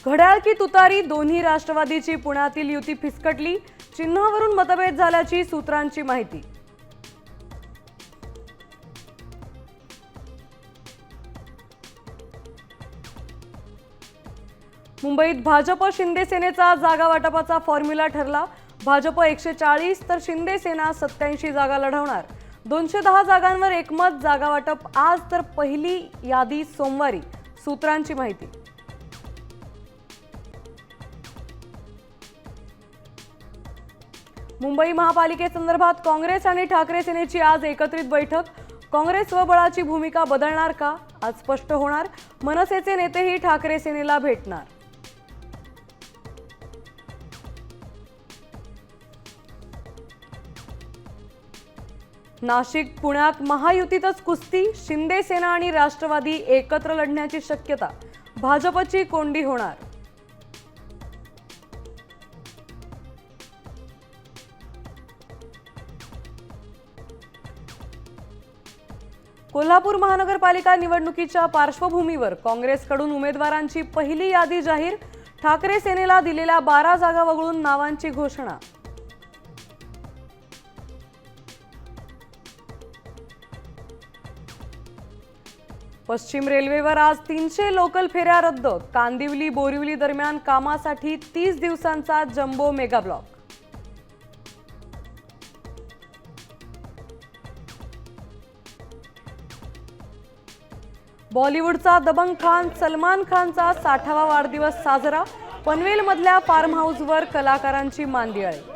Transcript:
घड्याळ की तुतारी दोन्ही राष्ट्रवादीची पुण्यातील युती फिसकटली, चिन्हावरून मतभेद झाल्याची सूत्रांची माहिती। मुंबईत भाजप शिंदे सेनेचा जागा वाटपाचा फॉर्म्युला ठरला। भाजप 140 तर शिंदे सेना 87 जागा लढवणार। 210 जागांवर एकमत। जागा वाटप आज तर पहिली यादी सोमवारी, सूत्रांची माहिती। मुंबई महापालिकेसंदर्भात काँग्रेस आणि ठाकरे सेनेची आज एकत्रित बैठक। काँग्रेस स्वबळाची भूमिका बदलणार का, आज स्पष्ट होणार। मनसेचे नेतेही ठाकरे सेनेला भेटणार। नाशिक पुण्यात महायुतीतच कुस्ती, शिंदे सेना आणि राष्ट्रवादी एकत्र लढण्याची शक्यता। भाजपची कोंडी होणार। कोल्हापूर महानगरपालिका निवडणुकीच्या पार्श्वभूमीवर काँग्रेसकडून उमेदवारांची पहिली यादी जाहीर। ठाकरे सेनेला दिलेल्या 12 जागा वगळून नावांची घोषणा। पश्चिम रेल्वेवर आज 300 लोकल फेऱ्या रद्द। कांदिवली बोरिवली दरम्यान कामासाठी 30 दिवसांचा जम्बो मेगा ब्लॉक। बॉलिवूडचा दबंग खान सलमान खानचा 60वा वाढदिवस साजरा। पनवेलमधल्या फार्म हाऊसवर कलाकारांची मांदियाळी।